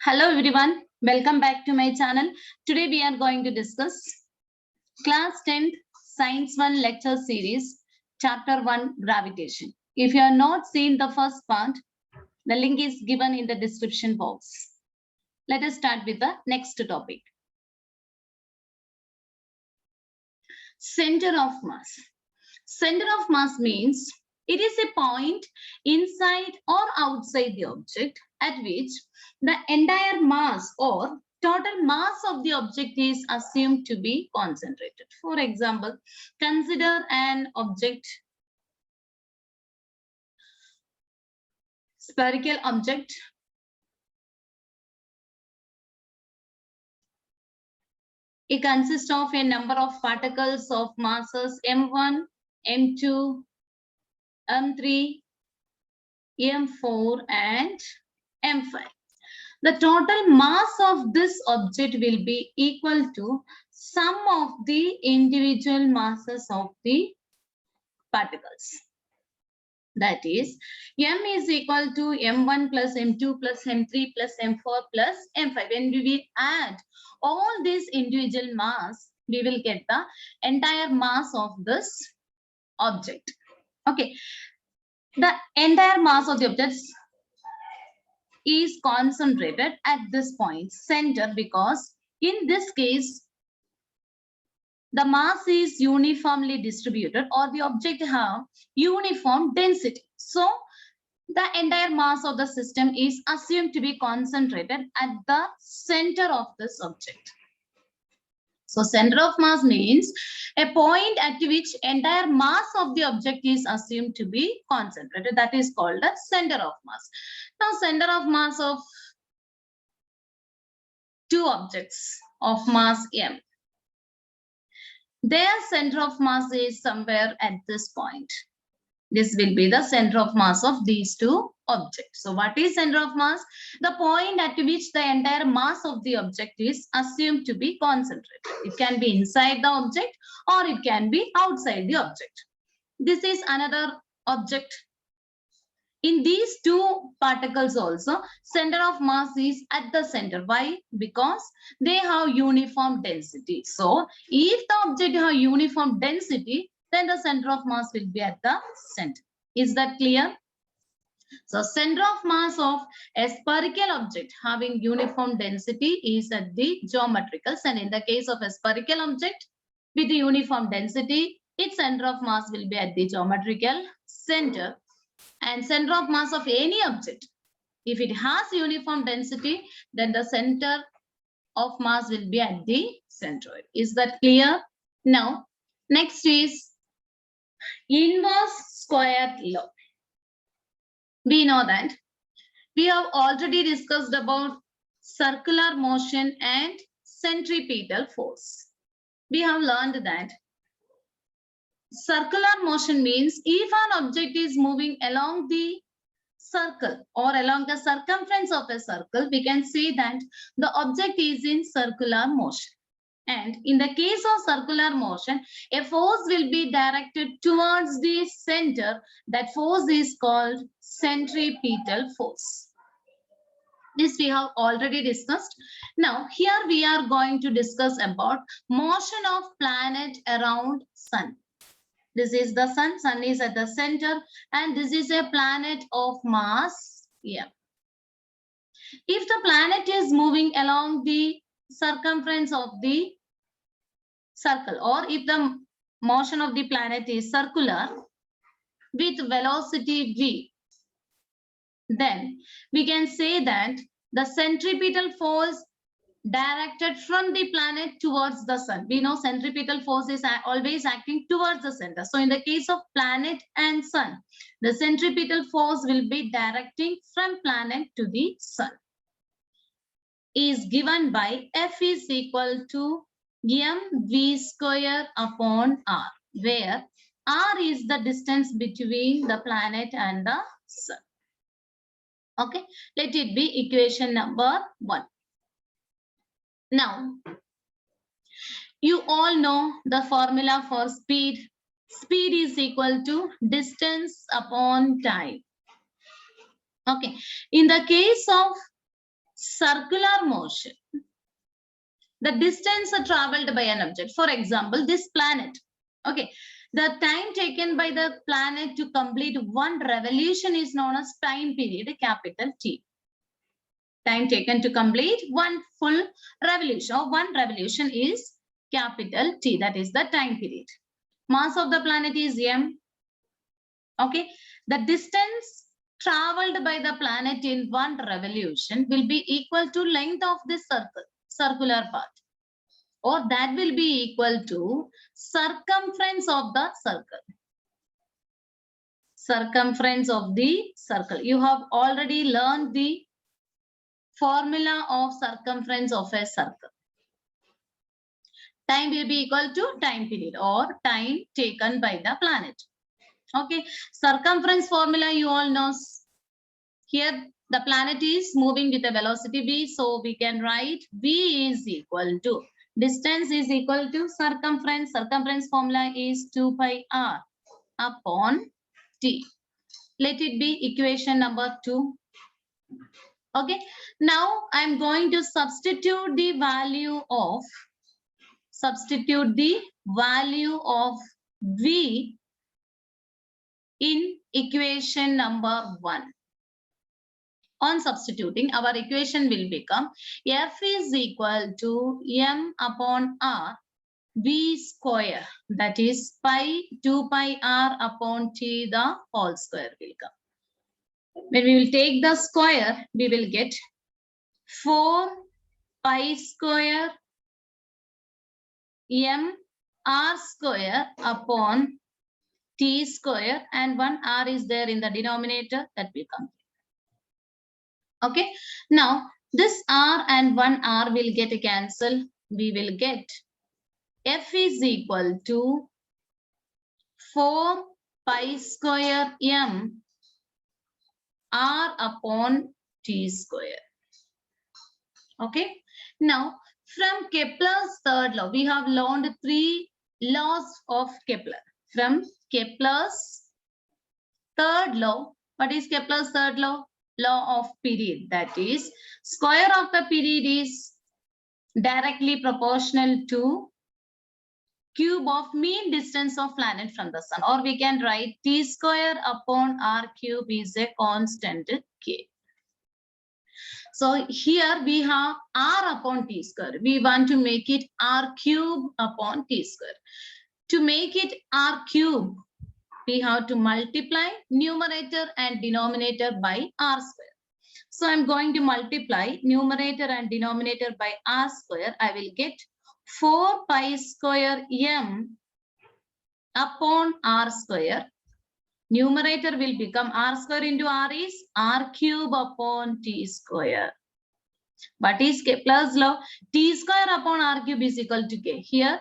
Hello everyone, welcome back to my channel. Today we are going to discuss class 10th Science 1 lecture series, chapter 1 gravitation. If you have not seen the first part, the link is given in the description box. Let us start with the next topic. Center of mass. Center of mass means it is a point inside or outside the object at which the entire mass or total mass of the object is assumed to be concentrated. For example, consider an object, spherical object. It consists of a number of particles of masses m1, m2, m3, m4 and m5. The total mass of this object will be equal to sum of the individual masses of the particles. That is, m is equal to m1 plus m2 plus m3 plus m4 plus m5. When we will add all these individual mass, we will get the entire mass of this object. Okay, the entire mass of the objects is concentrated at this point, center, because in this case, the mass is uniformly distributed or the object have uniform density. So the entire mass of the system is assumed to be concentrated at the center of this object. So center of mass means a point at which entire mass of the object is assumed to be concentrated. That is called the center of mass. Now center of mass of two objects of mass m. Their center of mass is somewhere at this point. This will be the center of mass of these two objects. So what is center of mass? The point at which the entire mass of the object is assumed to be concentrated. It can be inside the object or it can be outside the object. This is another object. In these two particles also, center of mass is at the center. Why? Because they have uniform density. So if the object have uniform density, then the center of mass will be at the center. Is that clear? So center of mass of a spherical object having uniform density is at the geometrical center. In the case of a spherical object with the uniform density, its center of mass will be at the geometrical center. And center of mass of any object, if it has uniform density, then the center of mass will be at the centroid. Is that clear? Now, next is inverse square law. We know that we have already discussed about circular motion and centripetal force. We have learned that circular motion means if an object is moving along the circle or along the circumference of a circle, we can say that the object is in circular motion. And in the case of circular motion, a force will be directed towards the center. That force is called centripetal force. This we have already discussed. Now, here we are going to discuss about motion of planet around sun. This is the sun. Sun is at the center and this is a planet of mass m. If the planet is moving along the circumference of the circle, or if the motion of the planet is circular with velocity v, then we can say that the centripetal force directed from the planet towards the sun. We know centripetal force is always acting towards the center. So in the case of planet and sun, the centripetal force will be directing from planet to the sun. Is given by F is equal to mv square upon r, where r is the distance between the planet and the sun. Okay, let it be equation number 1. Now, you all know the formula for speed. Speed is equal to distance upon time. Okay, in the case of circular motion, the distance traveled by an object. For example, this planet. Okay, the time taken by the planet to complete one revolution is known as time period, capital T. Time taken to complete one full revolution or one revolution is capital T. That is the time period. Mass of the planet is m. Okay, the distance traveled by the planet in one revolution will be equal to length of this circle, circular path, or that will be equal to circumference of the circle. Circumference of the circle. You have already learned the formula of circumference of a circle. Time will be equal to time period or time taken by the planet. Okay, circumference formula you all know. Here the planet is moving with a velocity v, so we can write v is equal to, distance is equal to circumference. Circumference formula is 2 pi r upon t. Let it be equation number 2. Okay, now I'm going to substitute the value of v in equation number 1. On substituting, our equation will become f is equal to m upon r v square, that is 2 pi r upon t the whole square will come. When we will take the square, we will get 4 pi square m r square upon t square, and 1 r is there in the denominator, that will come. Okay, now this r and 1 r will get cancelled. We will get f is equal to 4 pi square m r upon t square. Okay, now from Kepler's third law, we have learned 3 laws of Kepler. From Kepler's third law, what is Kepler's third law? Law of period, that is square of the period is directly proportional to cube of mean distance of planet from the sun, or we can write t square upon r cube is a constant k. So here we have r upon t square. We want to make it r cube upon t square. To make it r cube, we have to multiply numerator and denominator by r square. So I'm going to multiply numerator and denominator by r square. I will get 4 pi square m upon r square. Numerator will become r square into r is r cube upon t square. What is Kepler's law? T square upon r cube is equal to k. Here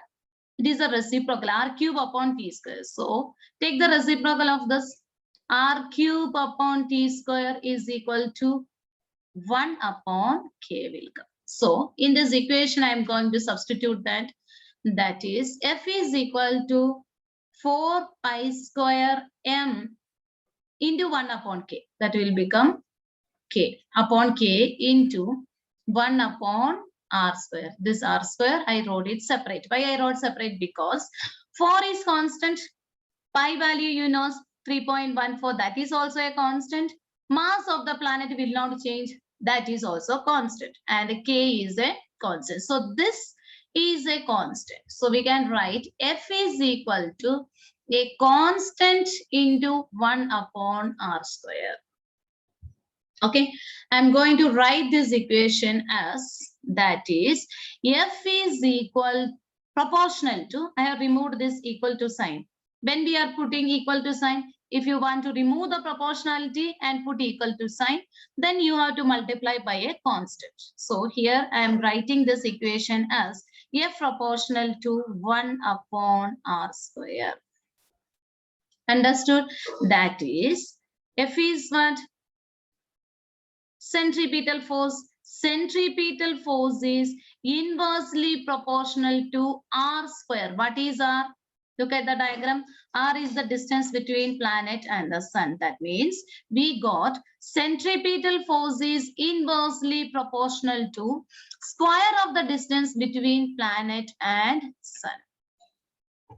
it is a reciprocal, r cube upon t square. So take the reciprocal of this. R cube upon t square is equal to 1 upon k will come. So in this equation, I am going to substitute that. That is f is equal to 4 pi square m into 1 upon k. That will become k upon k into 1 upon r square. This r square, I wrote it separate. Why I wrote separate? Because 4 is constant. Pi value, you know, 3.14. That is also a constant. Mass of the planet will not change. That is also constant. And k is a constant. So this is a constant. So we can write f is equal to a constant into 1 upon r square. Okay, I'm going to write this equation as, that is f is equal proportional to, I have removed this equal to sign. When we are putting equal to sign, if you want to remove the proportionality and put equal to sign, then you have to multiply by a constant. So here I am writing this equation as f proportional to 1 upon r square. Understood? That is, f is what? Centripetal force. Centripetal force is inversely proportional to r square. What is r? Look at the diagram. R is the distance between planet and the sun. That means we got centripetal force is inversely proportional to square of the distance between planet and sun.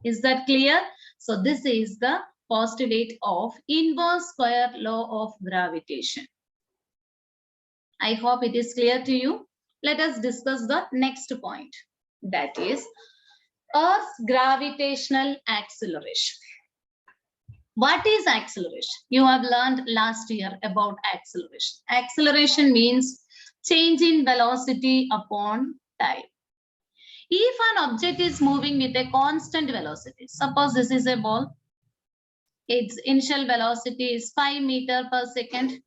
Is that clear? So this is the postulate of inverse square law of gravitation. I hope it is clear to you. Let us discuss the next point. That is Earth's gravitational acceleration. What is acceleration? You have learned last year about acceleration. Acceleration means change in velocity upon time. If an object is moving with a constant velocity, suppose this is a ball, its initial velocity is 5 meters per second.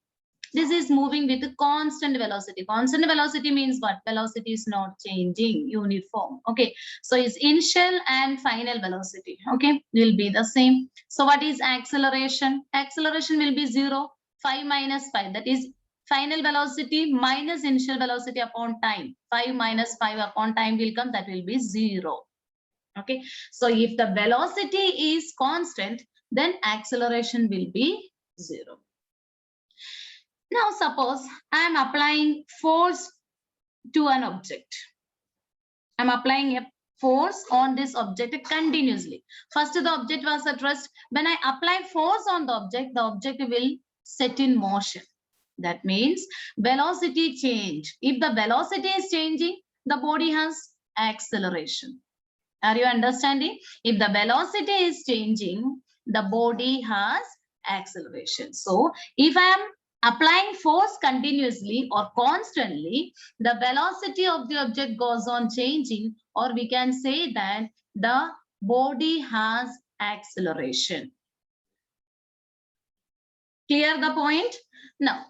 This is moving with a constant velocity. Constant velocity means what? Velocity is not changing, uniform. Okay. So its initial and final velocity, okay, will be the same. So what is acceleration? Acceleration will be 0, 5 minus 5. That is final velocity minus initial velocity upon time. 5 minus 5 upon time will come. That will be 0. Okay. So if the velocity is constant, then acceleration will be 0. Now, suppose I am applying force to an object. I am applying a force on this object continuously. First, the object was at rest. When I apply force on the object will set in motion. That means velocity change. If the velocity is changing, the body has acceleration. Are you understanding? If the velocity is changing, the body has acceleration. So, if I am applying force continuously or constantly, the velocity of the object goes on changing, or we can say that the body has acceleration. Clear the point? Now,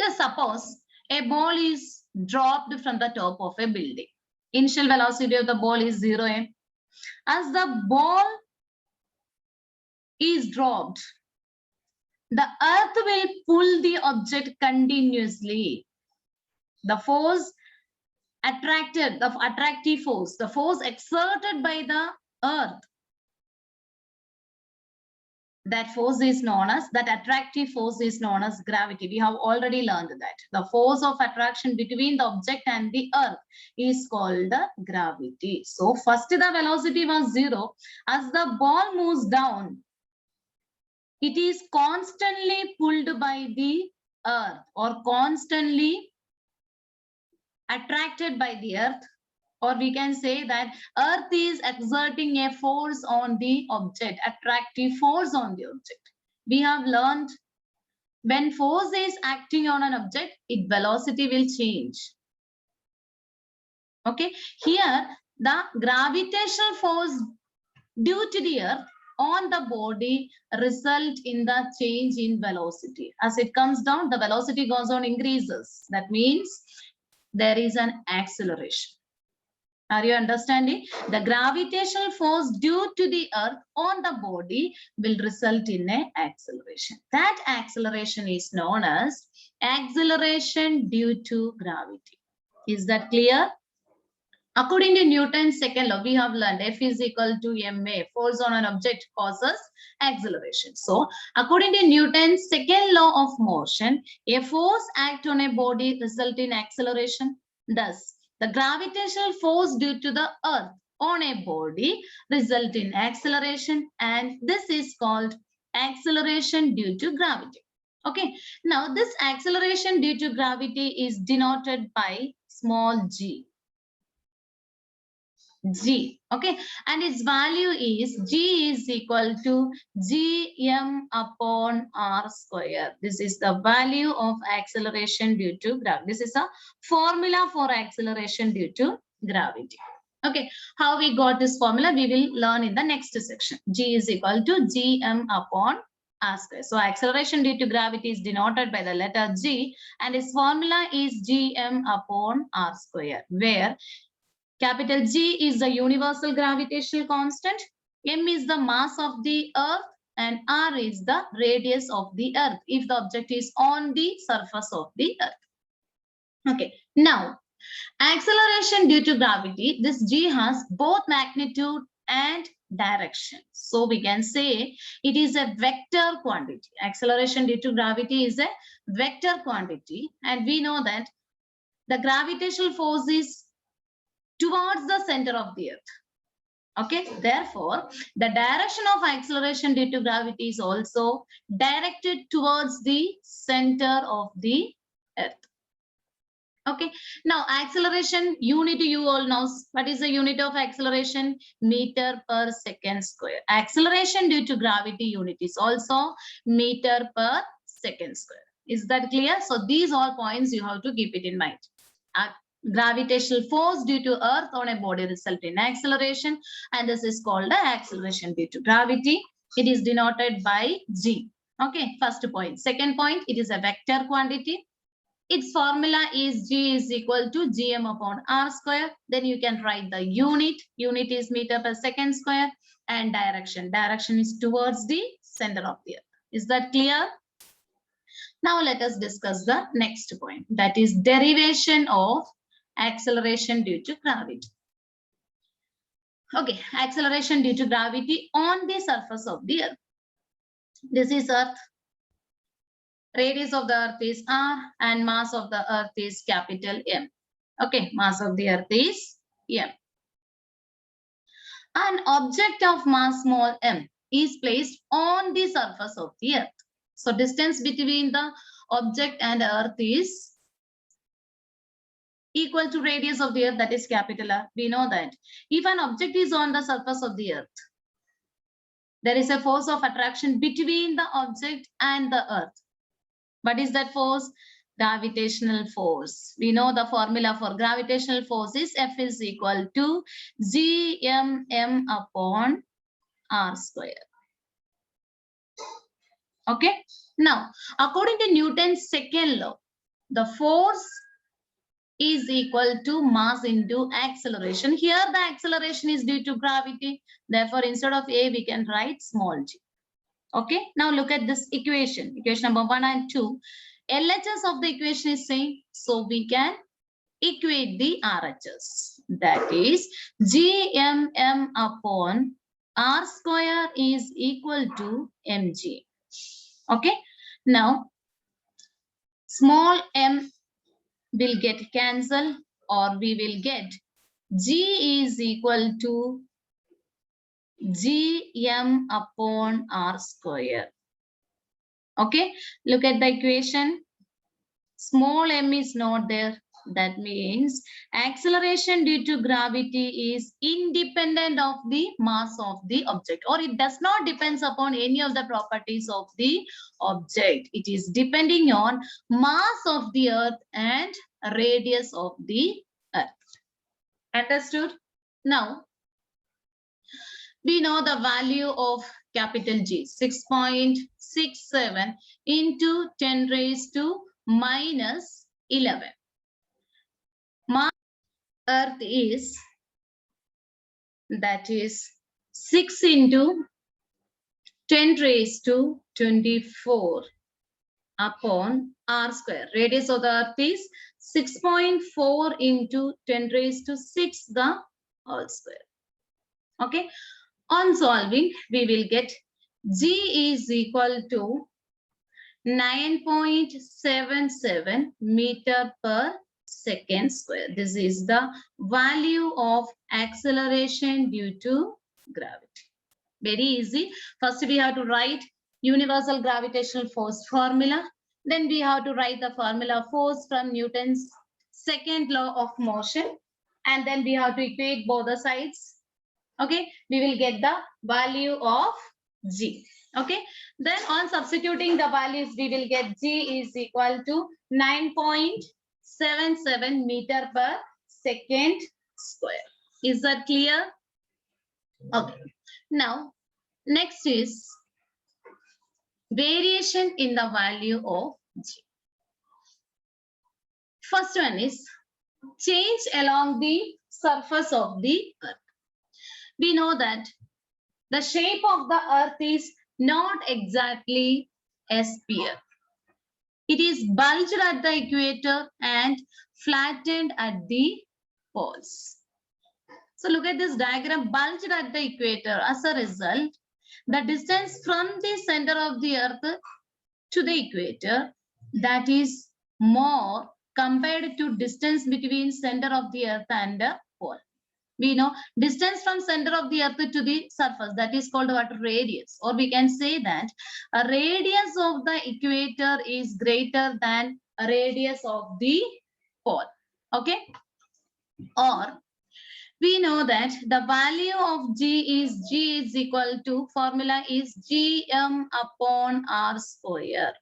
just suppose a ball is dropped from the top of a building. Initial velocity of the ball is 0. As the ball is dropped, the earth will pull the object continuously. The force attracted, the attractive force, the force exerted by the earth, that force is known as, that attractive force is known as gravity. We have already learned that. The force of attraction between the object and the earth is called the gravity. So first the velocity was 0. As the ball moves down, it is constantly pulled by the earth or constantly attracted by the earth, or we can say that earth is exerting a force on the object, attractive force on the object. We have learned when force is acting on an object, its velocity will change. Okay, here the gravitational force due to the earth on the body result in the change in velocity. As it comes down, the velocity goes on increases. That means there is an acceleration. Are you understanding? The gravitational force due to the earth on the body will result in an acceleration. That acceleration is known as acceleration due to gravity. Is that clear? According to Newton's second law, we have learned F is equal to ma. Force on an object causes acceleration. So, according to Newton's second law of motion, a force act on a body result in acceleration. Thus, the gravitational force due to the earth on a body result in acceleration, and this is called acceleration due to gravity. Okay. Now, this acceleration due to gravity is denoted by small g. G, okay, and its value is G is equal to Gm upon R square. This is the value of acceleration due to gravity. This is a formula for acceleration due to gravity. Okay, how we got this formula, we will learn in the next section. G is equal to Gm upon R square. So acceleration due to gravity is denoted by the letter G, and its formula is Gm upon R square, where capital G is the universal gravitational constant, m is the mass of the earth, and r is the radius of the earth if the object is on the surface of the earth. Okay, now acceleration due to gravity, this G has both magnitude and direction. So we can say it is a vector quantity. Acceleration due to gravity is a vector quantity, and we know that the gravitational force is towards the center of the earth. Okay, therefore, the direction of acceleration due to gravity is also directed towards the center of the earth. Okay, now acceleration unit, you all know what is the unit of acceleration? Meter per second square. Acceleration due to gravity unit is also meter per second square. Is that clear? So these all points you have to keep it in mind. Gravitational force due to earth on a body result in acceleration, and this is called the acceleration due to gravity. It is denoted by G. Okay, first point. Second point, it is a vector quantity. Its formula is G is equal to Gm upon R square. Then you can write the unit. Unit is meter per second square, and direction. Direction is towards the center of the earth. Is that clear? Now let us discuss the next point. That is derivation of acceleration due to gravity. Okay, acceleration due to gravity on the surface of the earth. This is earth. Radius of the earth is R and mass of the earth is capital M. Okay, mass of the earth is M. An object of mass small m is placed on the surface of the earth. So distance between the object and earth is equal to radius of the earth, that is capital R. We know that if an object is on the surface of the earth, there is a force of attraction between the object and the earth. What is that force? Gravitational force. We know the formula for gravitational force is F is equal to Gmm upon R square. Okay. Now, according to Newton's second law, the force is equal to mass into acceleration. Here the acceleration is due to gravity. Therefore, instead of A, we can write small g. Okay. Now look at this equation. Equation number 1 and 2. LHS of the equation is same. So we can equate the RHS. That is Gmm upon R square is equal to mg. Okay. Now, small m will get cancelled, or we will get G is equal to Gm upon R square. Okay, look at the equation. Small m is not there. That means acceleration due to gravity is independent of the mass of the object, or it does not depend upon any of the properties of the object. It is depending on mass of the earth and radius of the earth. Understood? Now, we know the value of capital G, 6.67 into 10 raised to minus 11. Mass earth is, that is 6 into 10 raised to 24 upon R square. Radius of the earth is 6.4 into 10 raised to 6 the whole square. Okay. On solving, we will get G is equal to 9.77 meter per second square. This is the value of acceleration due to gravity. Very easy. First, we have to write universal gravitational force formula. Then we have to write the formula force from Newton's second law of motion. And then we have to equate both the sides. Okay, we will get the value of G. Okay, then on substituting the values, we will get G is equal to 9.77 meter per second square. Is that clear? Okay. Now, next is variation in the value of G. First one is change along the surface of the earth. We know that the shape of the earth is not exactly a sphere. It is bulged at the equator and flattened at the poles. So look at this diagram, bulged at the equator. As a result, the distance from the center of the earth to the equator, that is more compared to distance between center of the earth and the pole. We know distance from center of the earth to the surface, that is called what? Radius. Or we can say that a radius of the equator is greater than a radius of the pole. Okay? Or we know that the value of G is equal to, formula is Gm upon R square.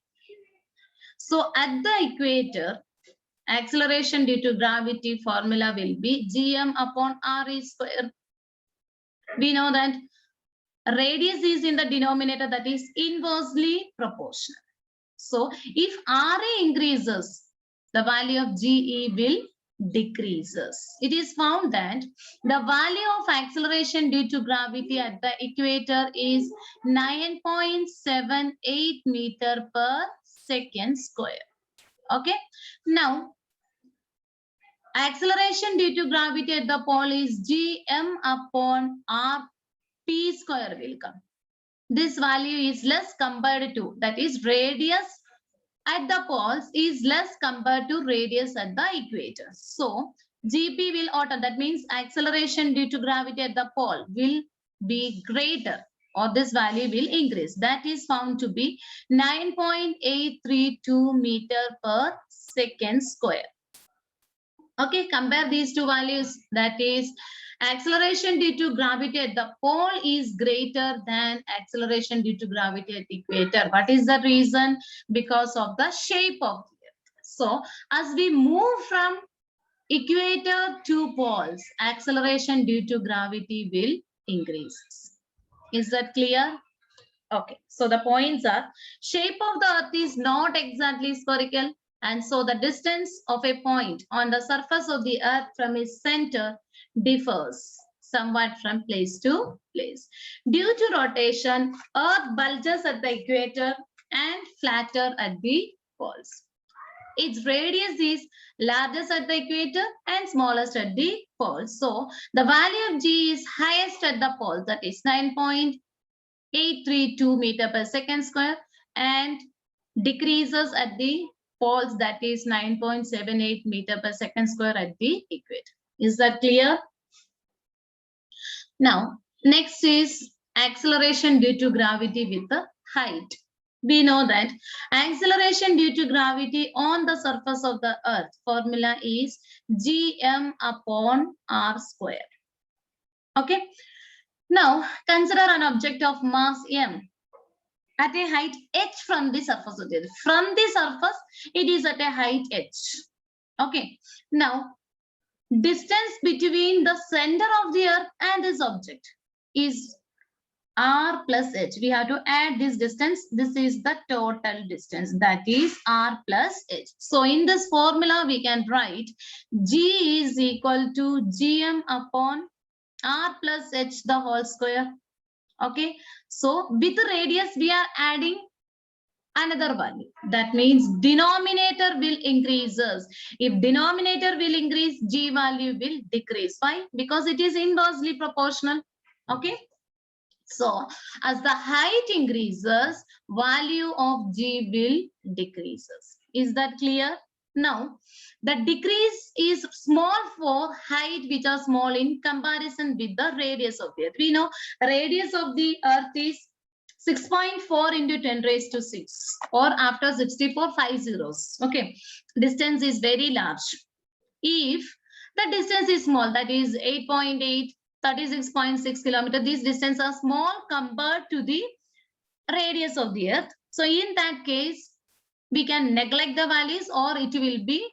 So at the equator, acceleration due to gravity formula will be Gm upon R square. We know that radius is in the denominator, that is inversely proportional. So if Ra increases, the value of Ge will decreases. It is found that the value of acceleration due to gravity at the equator is 9.78 meter per second square. Okay. Now, acceleration due to gravity at the pole is Gm upon R P square will come. This value is less compared to, that is radius at the poles is less compared to radius at the equator. So Gp will alter, that means acceleration due to gravity at the pole will be greater, or this value will increase. That is found to be 9.832 meter per second square. Okay, compare these two values, that is acceleration due to gravity at the pole is greater than acceleration due to gravity at the equator. What is the reason? Because of the shape of the earth. So as we move from equator to poles, acceleration due to gravity will increase. Is that clear? Okay, so the points are, shape of the earth is not exactly spherical, and so the distance of a point on the surface of the earth from its center differs somewhat from place to place. Due to rotation, earth bulges at the equator and flatter at the poles. Its radius is largest at the equator and smallest at the poles. So the value of G is highest at the poles, that is 9.832 meter per second square, and decreases at the poles, that is 9.78 meter per second square at the equator. Is that clear? Now, next is acceleration due to gravity with the height. We know that acceleration due to gravity on the surface of the earth formula is Gm upon R square. Okay. Now, consider an object of mass m at a height h from the surface of the earth. From the surface, it is at a height h. Okay. Now, distance between the center of the earth and this object is r plus h. We have to add this distance. This is the total distance, that is r plus h. So in this formula, we can write G is equal to Gm upon r plus h the whole square. Okay. So with radius, we are adding another value. That means denominator will increases. If denominator will increase, G value will decrease. Why? Because it is inversely proportional. Okay. So as the height increases, value of G will decreases. Is that clear? Now, the decrease is small for height which are small in comparison with the radius of the earth. We know radius of the earth is 6.4 into 10 raised to 6, or after 64 5 zeros. Okay, distance is very large. If the distance is small, that is 8.8, 36.6 kilometers, these distances are small compared to the radius of the earth. So in that case, we can neglect the values, or it will be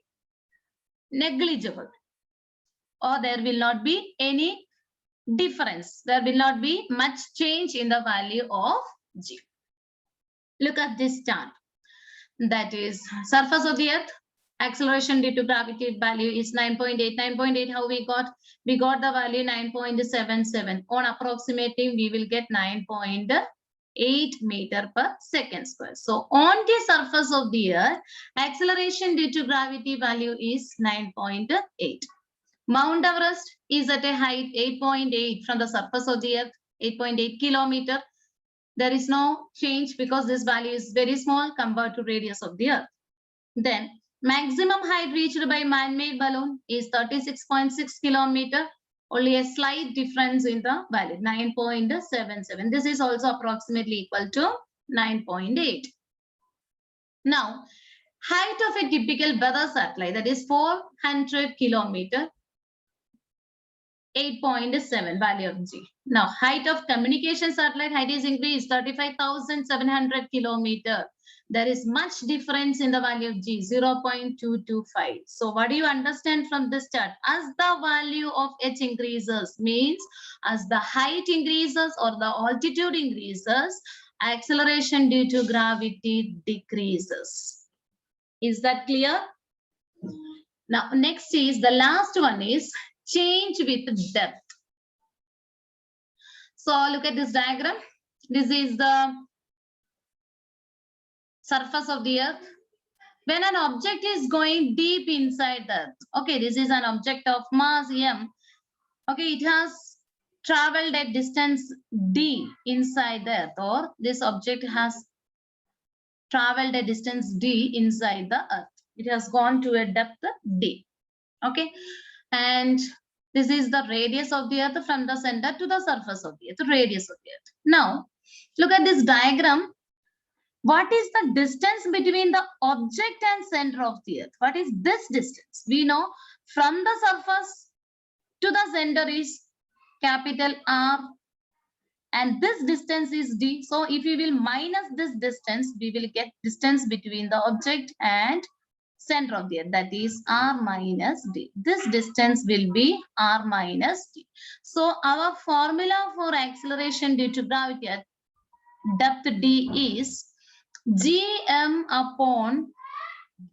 negligible, or there will not be any difference. There will not be much change in the value of G. Look at this chart. That is surface of the earth, acceleration due to gravity value is 9.8. 9.8, how we got? We got the value 9.77. On approximating, we will get 9.8 meter per second square. So on the surface of the earth, acceleration due to gravity value is 9.8. Mount Everest is at a height 8.8 from the surface of the earth, 8.8 kilometer. There is no change because this value is very small compared to radius of the earth. Then maximum height reached by man-made balloon is 36.6 kilometer. Only a slight difference in the value, 9.77. This is also approximately equal to 9.8. Now, height of a typical weather satellite, that is 400 kilometer, 8.7 value of G. Now, height of communication satellite, height is increased 35,700 kilometer. There is much difference in the value of G, 0.225. So what do you understand from this chart? As the value of H increases, means as the height increases or the altitude increases, acceleration due to gravity decreases. Is that clear? Now, next is the last one is change with depth. So look at this diagram. This is the surface of the earth. When an object is going deep inside the earth, okay, this is an object of mass m. Okay, it has traveled a distance d inside the earth, or this object has traveled a distance d inside the earth. It has gone to a depth d. Okay, and this is the radius of the earth from the center to the surface of the earth, radius of the earth. Now, look at this diagram. What is the distance between the object and center of the earth? What is this distance? We know from the surface to the center is capital R, and this distance is d. So if we will minus this distance, we will get distance between the object and center of the earth, that is R minus d. This distance will be R minus d. So our formula for acceleration due to gravity at depth d is gm upon,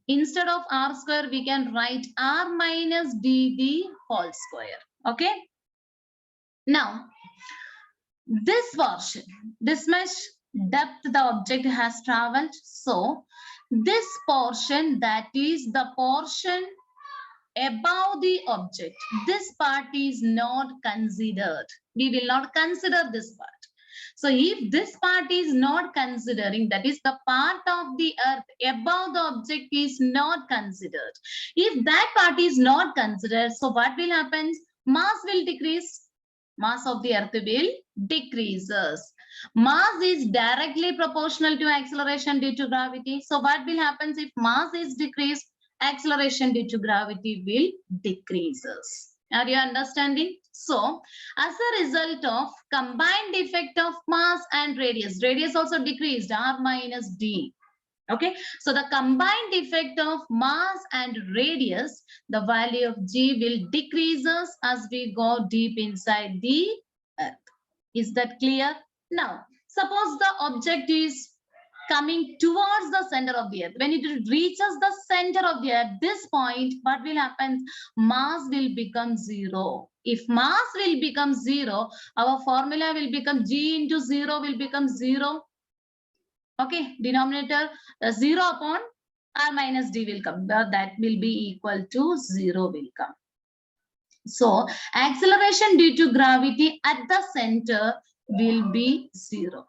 instead of r square we can write r minus dd whole square. Okay, now this portion, this much depth the object has traveled, so this portion, that is the portion above the object, this part is not considered. We will not consider this part. So if this part is not considering, that is the part of the earth above the object is not considered. If that part is not considered, so what will happen? Mass will decrease. Mass of the earth will decreases. Mass is directly proportional to acceleration due to gravity. So what will happen if mass is decreased? Acceleration due to gravity will decreases. Are you understanding? So, as a result of combined effect of mass and radius, radius also decreased, r minus d. Okay, so the combined effect of mass and radius, the value of g will decreases as we go deep inside the earth. Is that clear? Now, suppose the object is coming towards the center of the earth. When it reaches the center of the earth, this point, what will happen? Mass will become 0. If mass will become 0, our formula will become g into 0 will become 0. Okay, denominator 0 upon r minus d will come. That will be equal to 0 will come. So, acceleration due to gravity at the center will be 0.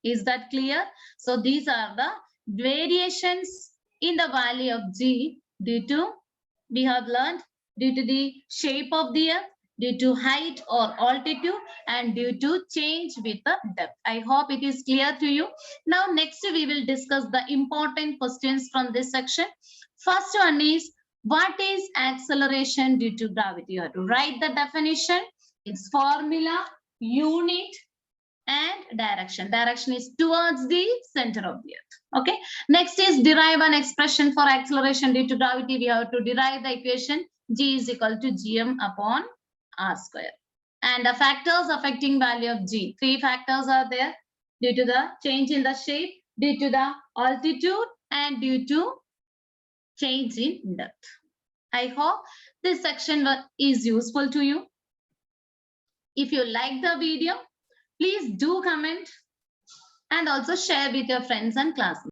Is that clear? So these are the variations in the value of g due to, we have learned, due to the shape of the earth, due to height or altitude, and due to change with the depth. I hope it is clear to you. Now next we will discuss the important questions from this section. First one is, what is acceleration due to gravity? You have to write the definition, its formula, unit, and direction. Direction is towards the center of the earth. Okay. Next is derive an expression for acceleration due to gravity. We have to derive the equation g is equal to gm upon r square. And the factors affecting value of g. 3 factors are there: due to the change in the shape, due to the altitude, and due to change in depth. I hope this section is useful to you. If you like the video, please do comment and also share with your friends and classmates.